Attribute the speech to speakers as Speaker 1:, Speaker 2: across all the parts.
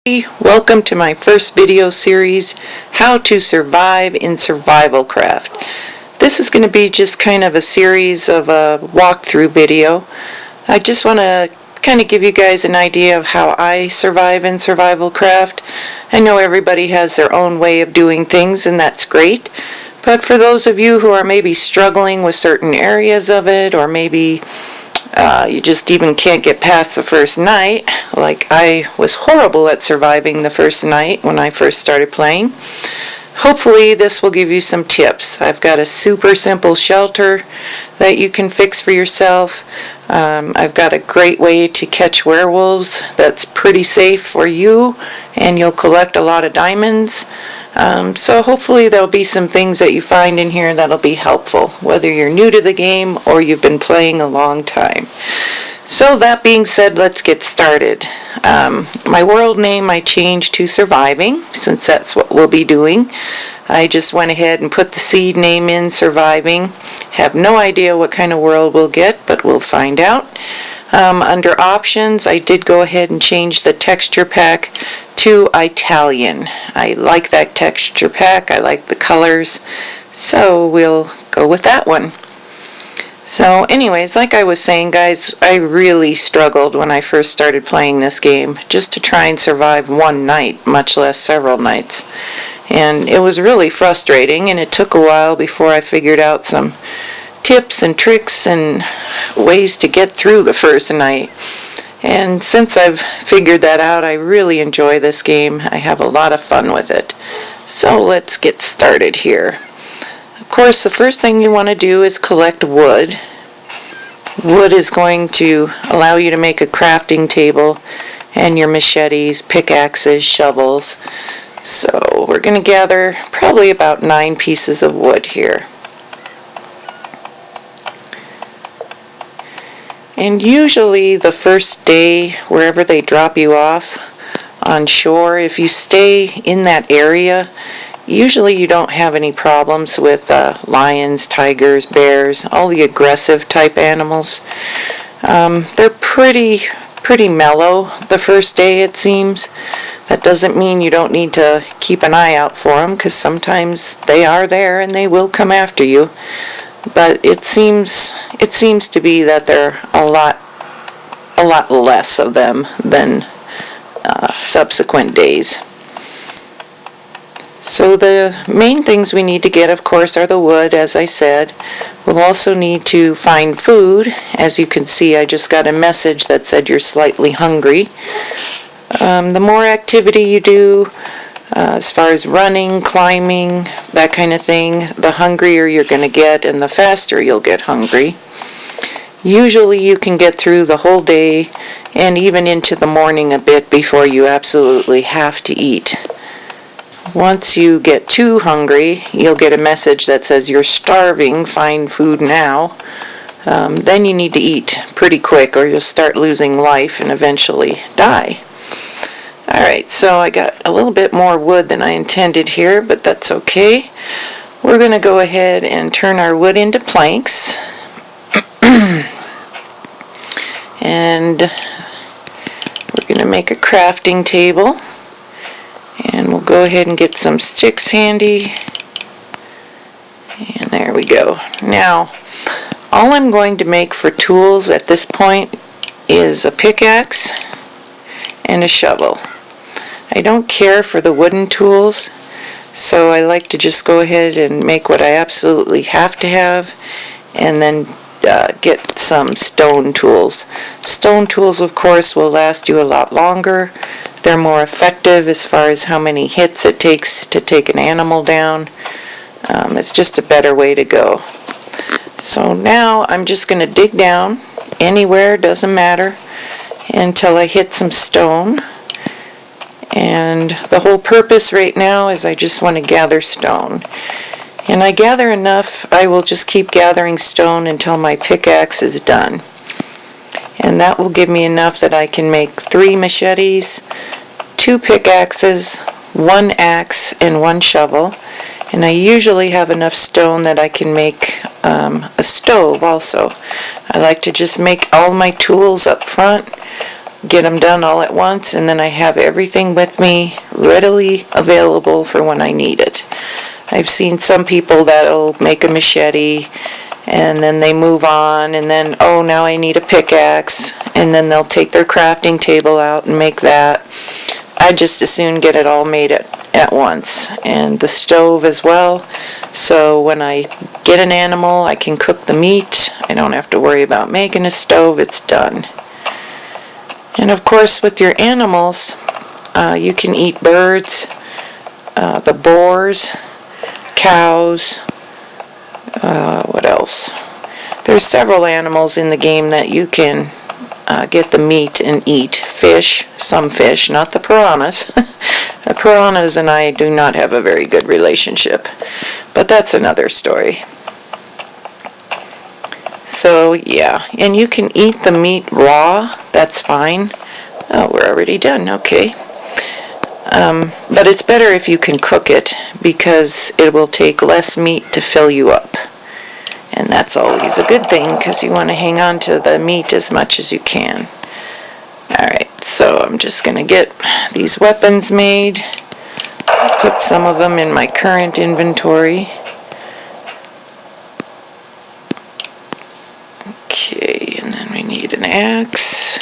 Speaker 1: Welcome to my first video series, How to Survive in Survivalcraft. This is going to be just kind of a series of a walkthrough video. I just want to kind of give you guys an idea of how I survive in Survivalcraft. I know everybody has their own way of doing things, and that's great. But for those of you who are maybe struggling with certain areas of it, or maybe you just even can't get past the first night, like I was horrible at surviving the first night when I first started playing. Hopefully this will give you some tips. I've got a super simple shelter that you can fix for yourself. I've got a great way to catch werewolves that's pretty safe for you, and you'll collect a lot of diamonds. So hopefully there'll be some things that you find in here that'll be helpful, whether you're new to the game or you've been playing a long time. So that being said, let's get started. My world name I changed to Surviving, since that's what we'll be doing. I just went ahead and put the seed name in, Surviving. Have no idea what kind of world we'll get, but we'll find out. Under options, I did go ahead and change the texture pack to Italian. I like that texture pack. I like the colors, so we'll go with that one. So anyways, like I was saying, guys, I really struggled when I first started playing this game just to try and survive one night, much less several nights. And it was really frustrating, and it took a while before I figured out some tips and tricks and ways to get through the first night. And since I've figured that out, I really enjoy this game. I have a lot of fun with it. So let's get started here. Of course, the first thing you want to do is collect wood. Wood is going to allow you to make a crafting table and your machetes, pickaxes, shovels. So we're going to gather probably about 9 pieces of wood here. And usually the first day, wherever they drop you off on shore, if you stay in that area, usually you don't have any problems with lions, tigers, bears, all the aggressive type animals. They're pretty mellow the first day, it seems. That doesn't mean you don't need to keep an eye out for them, because sometimes they are there and they will come after you. But it seems to be that there are a lot less of them than subsequent days. So the main things we need to get, of course, are the wood, as I said. We'll also need to find food. As you can see, I just got a message that said you're slightly hungry. The more activity you do, as far as running, climbing, that kind of thing, the hungrier you're going to get and the faster you'll get hungry. Usually you can get through the whole day and even into the morning a bit before you absolutely have to eat. Once you get too hungry, you'll get a message that says you're starving, find food now. Then you need to eat pretty quick or you'll start losing life and eventually die. Alright, so I got a little bit more wood than I intended here, but that's okay. We're going to go ahead and turn our wood into planks. And we're going to make a crafting table. And we'll go ahead and get some sticks handy. And there we go. Now, all I'm going to make for tools at this point is a pickaxe and a shovel. I don't care for the wooden tools, so I like to just go ahead and make what I absolutely have to have, and then get some stone tools. Stone tools, of course, will last you a lot longer. They're more effective as far as how many hits it takes to take an animal down. It's just a better way to go. So now I'm just going to dig down anywhere, doesn't matter, until I hit some stone. And the whole purpose right now is I just want to gather stone. And I gather enough, I will just keep gathering stone until my pickaxe is done. And that will give me enough that I can make 3 machetes, 2 pickaxes, 1 axe, and 1 shovel. And I usually have enough stone that I can make a stove also. I like to just make all my tools up front. get them done all at once, and then I have everything with me readily available for when I need it. I've seen some people that'll make a machete and then they move on, and then, oh, now I need a pickaxe, and then they'll take their crafting table out and make that. I just as soon get it all made at once, and the stove as well, so when I get an animal I can cook the meat. I don't have to worry about making a stove, it's done. And of course with your animals, you can eat birds, the boars, cows, what else? There's several animals in the game that you can get the meat and eat. Fish, some fish, not the piranhas. The piranhas and I do not have a very good relationship, but that's another story. So yeah, and you can eat the meat raw, that's fine. Oh, we're already done, okay. But it's better if you can cook it, because it will take less meat to fill you up. And that's always a good thing, because you want to hang on to the meat as much as you can. Alright, so I'm just going to get these weapons made. Put some of them in my current inventory. Okay, and then we need an axe.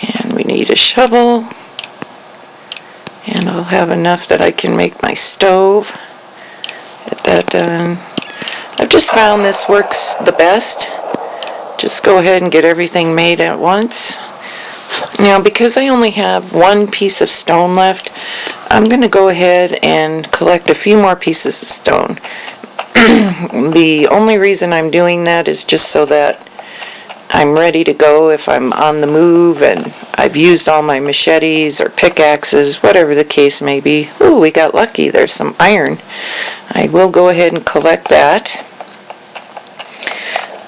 Speaker 1: And we need a shovel. And I'll have enough that I can make my stove. Get that done. I've just found this works the best. Just go ahead and get everything made at once. Now, because I only have one piece of stone left, I'm going to go ahead and collect a few more pieces of stone. The only reason I'm doing that is just so that I'm ready to go if I'm on the move and I've used all my machetes or pickaxes, whatever the case may be. Ooh, we got lucky. There's some iron. I will go ahead and collect that.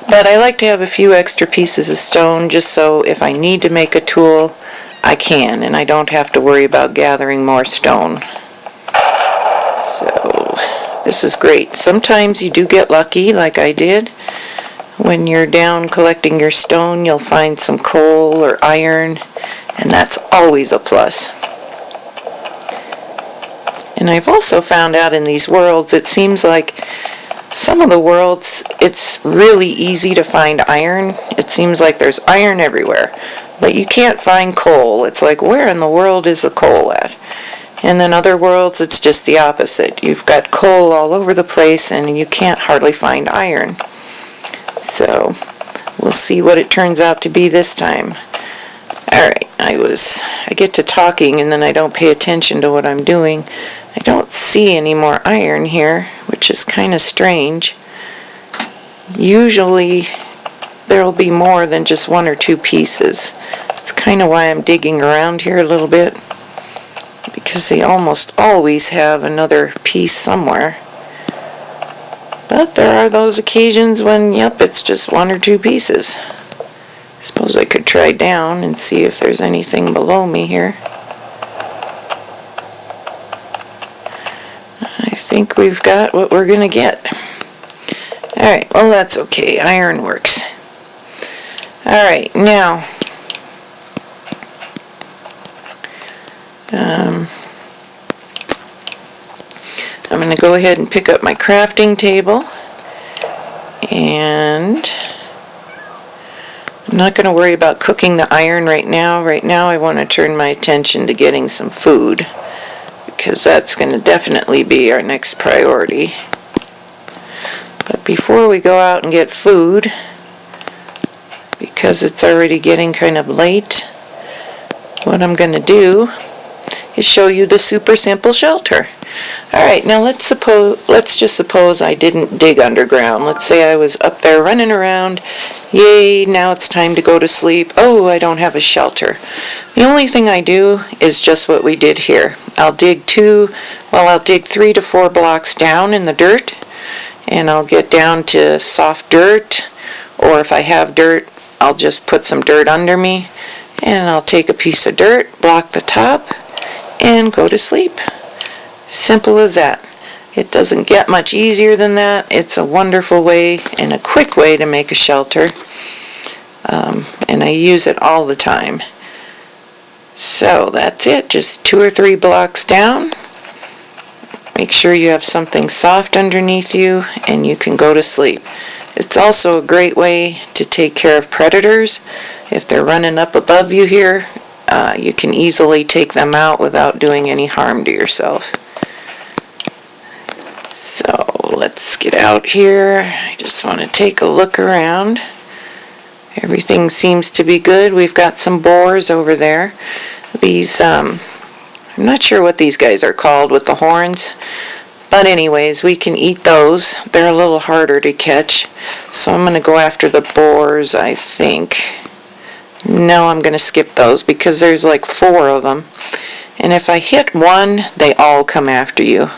Speaker 1: But I like to have a few extra pieces of stone just so if I need to make a tool, I can, and I don't have to worry about gathering more stone. So this is great. Sometimes you do get lucky, like I did. When you're down collecting your stone, you'll find some coal or iron, and that's always a plus. And I've also found out in these worlds, it seems like some of the worlds, it's really easy to find iron. It seems like there's iron everywhere, but you can't find coal. It's like, where in the world is the coal at? And then other worlds, it's just the opposite. You've got coal all over the place, and you can't hardly find iron. So we'll see what it turns out to be this time. Alright, I get to talking and then I don't pay attention to what I'm doing. I don't see any more iron here, which is kind of strange. Usually there'll be more than just one or two pieces. It's kind of why I'm digging around here a little bit, because they almost always have another piece somewhere. But there are those occasions when, yep, it's just one or two pieces. I suppose I could try down and see if there's anything below me here. I think we've got what we're going to get. Alright, well that's okay. Iron works. Alright, now I'm going to go ahead and pick up my crafting table, and I'm not going to worry about cooking the iron right now. Right now I want to turn my attention to getting some food, because that's going to definitely be our next priority. But before we go out and get food, because it's already getting kind of late, what I'm going to do is show you the super simple shelter. Alright, now let's just suppose I didn't dig underground. Let's say I was up there running around. Yay, now it's time to go to sleep. Oh, I don't have a shelter. The only thing I do is just what we did here. I'll dig 3 to 4 blocks down in the dirt, and I'll get down to soft dirt, or if I have dirt, I'll just put some dirt under me, and I'll take a piece of dirt, block the top, and go to sleep. Simple as that. It doesn't get much easier than that. It's a wonderful way and a quick way to make a shelter. and I use it all the time. So that's it, just 2 or 3 blocks down. Make sure you have something soft underneath you and you can go to sleep. It's also a great way to take care of predators. If they're running up above you here, you can easily take them out without doing any harm to yourself. So let's get out here. I just want to take a look around. Everything seems to be good. We've got some boars over there. These, I'm not sure what these guys are called with the horns. But anyways, we can eat those. They're a little harder to catch. So I'm going to go after the boars, I think. No, I'm going to skip those because there's like 4 of them. And if I hit one, they all come after you.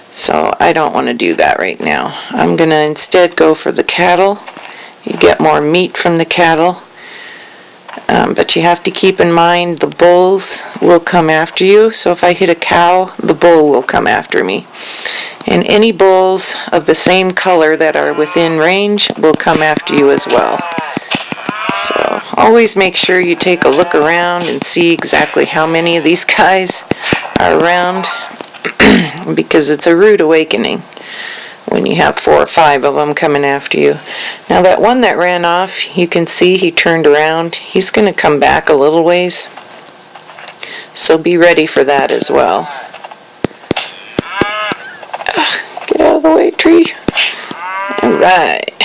Speaker 1: So I don't want to do that right now. I'm going to instead go for the cattle. You get more meat from the cattle. But you have to keep in mind the bulls will come after you. So if I hit a cow, the bull will come after me. And any bulls of the same color that are within range will come after you as well. So always make sure you take a look around and see exactly how many of these guys are around because it's a rude awakening when you have 4 or 5 of them coming after you. Now that one that ran off, you can see he turned around. He's going to come back a little ways. So be ready for that as well. Get out of the way, tree. Alright.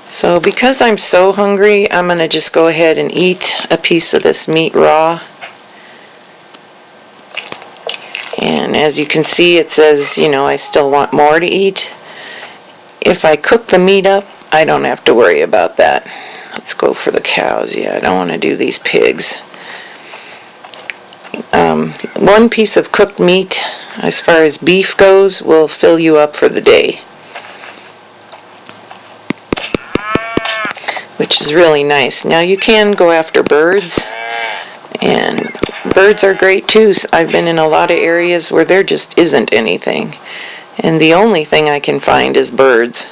Speaker 1: So because I'm so hungry, I'm going to just go ahead and eat a piece of this meat raw. And as you can see, it says, you know, I still want more to eat. If I cook the meat up, I don't have to worry about that. Let's go for the cows. Yeah, I don't want to do these pigs. 1 piece of cooked meat, as far as beef goes, will fill you up for the day. Which is really nice. Now you can go after birds. And birds are great too. I've been in a lot of areas where there just isn't anything. And the only thing I can find is birds.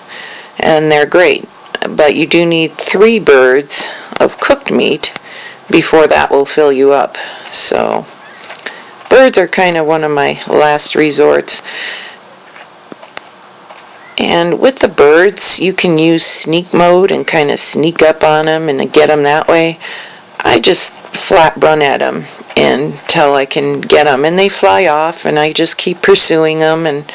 Speaker 1: And they're great. But you do need 3 birds of cooked meat before that will fill you up. So birds are kind of one of my last resorts. And with the birds, you can use sneak mode and kind of sneak up on them and get them that way. I just flat run at them until I can get them, and they fly off, and I just keep pursuing them, and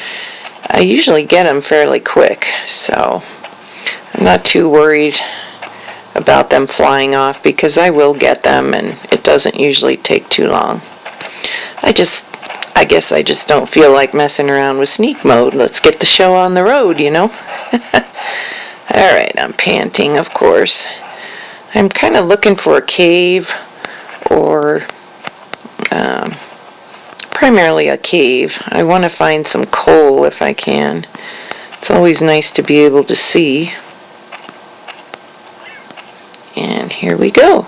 Speaker 1: I usually get them fairly quick, so I'm not too worried about them flying off because I will get them, and it doesn't usually take too long. I guess I just don't feel like messing around with sneak mode. Let's get the show on the road, you know. Alright, I'm panting, of course. I'm kind of looking for a cave, or primarily a cave. I want to find some coal if I can. It's always nice to be able to see. And here we go.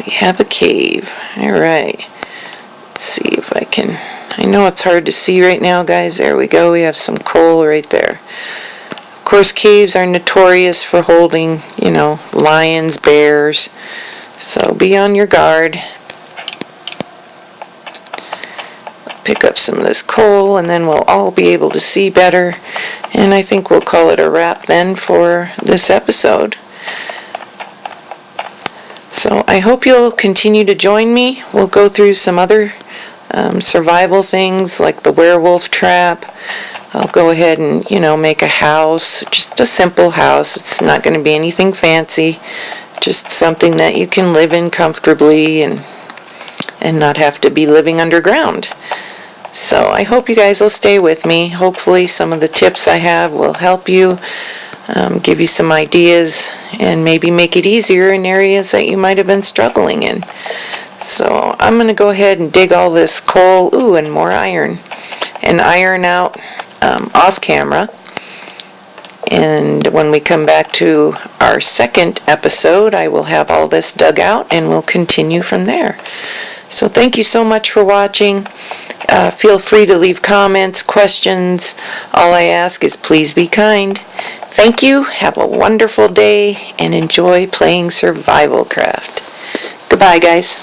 Speaker 1: We have a cave. Alright. Let's see if I can... I know it's hard to see right now, guys. There we go. We have some coal right there. Of course, caves are notorious for holding, you know, lions, bears. So be on your guard. Pick up some of this coal, and then we'll all be able to see better. And I think we'll call it a wrap then for this episode. So I hope you'll continue to join me. We'll go through some other survival things like the werewolf trap. I'll go ahead and, you know, make a house, just a simple house. It's not going to be anything fancy, just something that you can live in comfortably and not have to be living underground. So I hope you guys will stay with me. Hopefully some of the tips I have will help you, give you some ideas, and maybe make it easier in areas that you might have been struggling in. So I'm going to go ahead and dig all this coal, and more iron, and iron out off camera. And when we come back to our second episode, I will have all this dug out and we'll continue from there. So thank you so much for watching. Feel free to leave comments, questions. All I ask is please be kind. Thank you, have a wonderful day, and enjoy playing Survivalcraft. Goodbye, guys.